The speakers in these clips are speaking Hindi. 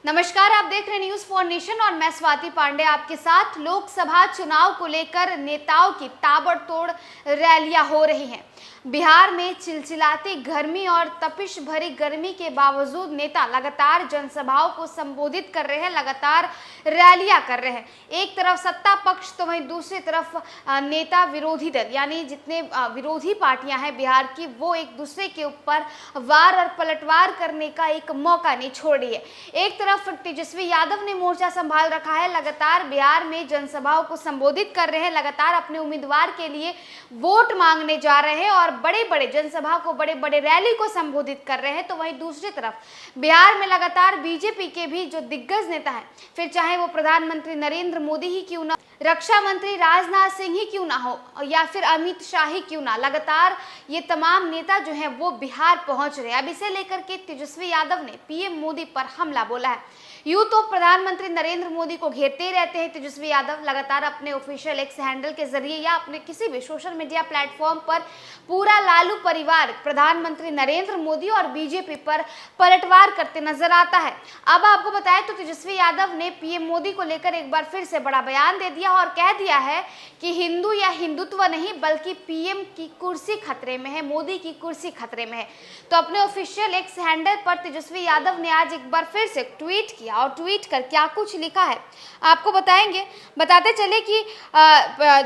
नमस्कार, आप देख रहे हैं न्यूज फॉर नेशन और मैं स्वाति पांडे आपके साथ। लोकसभा चुनाव को लेकर नेताओं की ताबड़तोड़ रैलियां हो रही हैं। बिहार में चिलचिलाती गर्मी और तपिश भरी गर्मी के बावजूद नेता लगातार जनसभाओं को संबोधित कर रहे हैं, लगातार रैलियां कर रहे हैं। एक तरफ सत्ता पक्ष तो वहीं दूसरी तरफ नेता विरोधी दल, यानी जितने विरोधी पार्टियां हैं बिहार की, वो एक दूसरे के ऊपर वार और पलटवार करने का एक मौका नहीं छोड़ रही है। एक तरफ तेजस्वी यादव ने मोर्चा संभाल रखा है, लगातार बिहार में जनसभाओं को संबोधित कर रहे हैं, लगातार अपने उम्मीदवार के लिए वोट मांगने जा रहे हैं और बड़े बड़े जनसभा को, बड़े बड़े रैली को संबोधित कर रहे हैं। तो वहीं दूसरी तरफ बिहार में लगातार बीजेपी के भी जो दिग्गज नेता हैं, फिर चाहे वो प्रधानमंत्री नरेंद्र मोदी ही क्यों ना, रक्षा मंत्री राजनाथ सिंह ही क्यों ना हो, या फिर अमित शाह ही क्यों ना, लगातार ये तमाम नेता जो हैं वो बिहार पहुंच रहे हैं। अब इसे लेकर के तेजस्वी यादव ने पीएम मोदी पर हमला बोला है। यूं तो प्रधानमंत्री नरेंद्र मोदी को घेरते रहते हैं तेजस्वी यादव, लगातार अपने ऑफिशियल एक्स हैंडल के जरिए या अपने किसी भी सोशल मीडिया प्लेटफॉर्म पर पूरा लालू परिवार प्रधानमंत्री नरेंद्र मोदी और बीजेपी पर पलटवार करते नजर आता है। अब आपको बताएं तो तेजस्वी यादव ने पीएम मोदी को लेकर एक बार फिर से बड़ा बयान दे दिया और कह दिया है कि हिंदू या हिंदुत्व नहीं, बल्कि पीएम की कुर्सी खतरे में है, मोदी की कुर्सी खतरे में है। तो अपने ऑफिशियल एक्स हैंडल पर तेजस्वी यादव ने आज एक बार फिर से ट्वीट किया और ट्वीट कर क्या कुछ लिखा है आपको बताते चले कि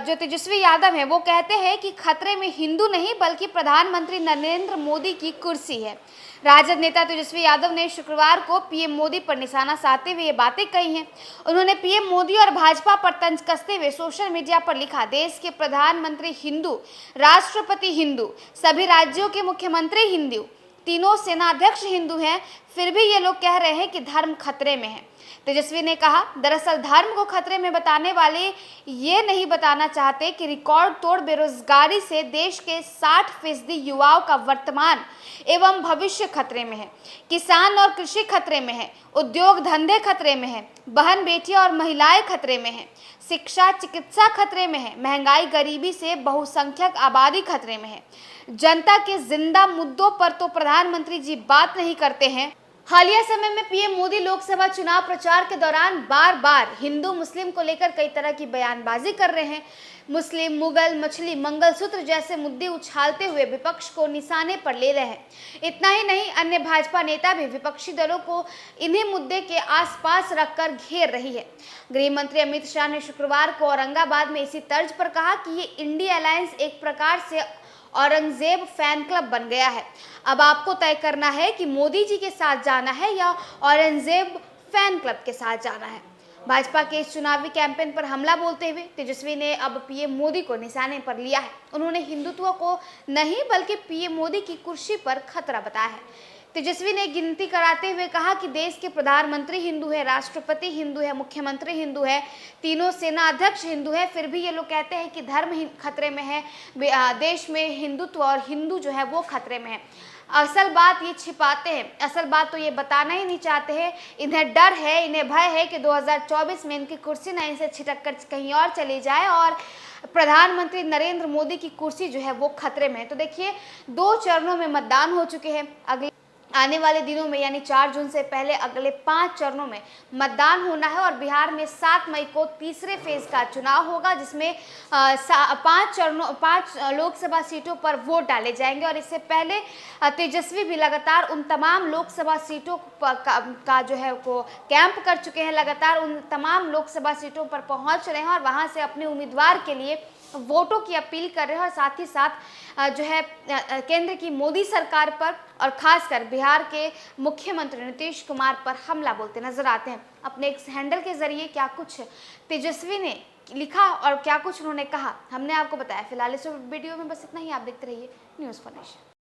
जो तेजस्वी यादव है वो कहते हैं कि खतरे में हिंदू नहीं बल्कि प्रधानमंत्री नरेंद्र मोदी की कुर्सी है। राजद नेता तेजस्वी यादव ने शुक्रवार को पीएम मोदी पर निशाना साधते हुए ये बातें कही हैं। उन्होंने पीएम मोदी और भाजपा पर तंज कसते हुए सोशल मीडिया पर लिखा, देश के प्रधानमंत्री हिंदू, राष्ट्रपति हिंदू, सभी राज्यों के मुख्यमंत्री हिंदू, तीनों सेनाध्यक्ष हिंदू हैं, फिर भी ये लोग कह रहे हैं कि धर्म खतरे में है। तेजस्वी ने कहा, दरअसल धर्म को खतरे में बताने वाले ये नहीं बताना चाहते कि रिकॉर्ड तोड़ बेरोजगारी से देश के 60% युवाओं का वर्तमान एवं भविष्य खतरे में है। किसान और कृषि खतरे में है, उद्योग धंधे खतरे में है, बहन बेटियां और महिलाएं खतरे में है, शिक्षा चिकित्सा खतरे में है, महंगाई गरीबी से बहुसंख्यक आबादी खतरे में है। जनता के जिंदा मुद्दों पर तो प्रधानमंत्री जी बात नहीं करते हैं। हालिया समय में पीएम मोदी लोकसभा चुनाव प्रचार के दौरान बार बार हिंदू मुस्लिम को लेकर कई तरह की बयानबाजी कर रहे हैं। मुस्लिम, मुगल, मछली, मंगलसूत्र जैसे मुद्दे उछालते हुए विपक्ष को निशाने पर ले रहे हैं। इतना ही नहीं, अन्य भाजपा नेता भी विपक्षी दलों को इन्हीं मुद्दे के आसपास रखकर घेर रही है। गृह मंत्री अमित शाह ने शुक्रवार को औरंगाबाद में इसी तर्ज पर कहा कि ये इंडिया अलायंस एक प्रकार से औरंगजेब फैन क्लब बन गया है। अब आपको तय करना है कि मोदी जी के साथ जाना है या औरंगजेब फैन क्लब के साथ जाना है। भाजपा के इस चुनावी कैंपेन पर हमला बोलते हुए तेजस्वी ने अब पीएम मोदी को निशाने पर लिया है। उन्होंने हिंदुत्व को नहीं बल्कि पीएम मोदी की कुर्सी पर खतरा बताया है। तेजस्वी ने गिनती कराते हुए कहा कि देश के प्रधानमंत्री हिंदू है, राष्ट्रपति हिंदू है, मुख्यमंत्री हिंदू है, तीनों सेना अध्यक्ष हिंदू है, फिर भी ये लोग कहते हैं कि धर्म खतरे में है, देश में हिंदुत्व और हिंदू जो है वो खतरे में है। असल बात ये छिपाते हैं, असल बात तो ये बताना ही नहीं चाहते हैं। इन्हें डर है, इन्हें भय है कि 2024 में इनकी कुर्सी ना इनसे छिटक कर कहीं और चली जाए और प्रधानमंत्री नरेंद्र मोदी की कुर्सी जो है वो खतरे में है। तो देखिए, 2 चरणों में मतदान हो चुके हैं। अगले आने वाले दिनों में यानी 4 जून से पहले अगले 5 चरणों में मतदान होना है और बिहार में 7 मई को तीसरे फेज का चुनाव होगा, जिसमें 5 लोकसभा सीटों पर वोट डाले जाएंगे। और इससे पहले तेजस्वी भी लगातार उन तमाम लोकसभा सीटों का जो है वो कैंप कर चुके हैं, लगातार उन तमाम लोकसभा सीटों पर पहुंच रहे हैं और वहां से अपने उम्मीदवार के लिए वोटों की अपील कर रहे हैं और साथ ही साथ जो है केंद्र की मोदी सरकार पर और खासकर बिहार के मुख्यमंत्री नीतीश कुमार पर हमला बोलते नजर आते हैं। अपने एक हैंडल के जरिए क्या कुछ तेजस्वी ने लिखा और क्या कुछ उन्होंने कहा, हमने आपको बताया। फिलहाल इस वीडियो में बस इतना ही। आप देखते रहिए न्यूज़ फॉर नेशन।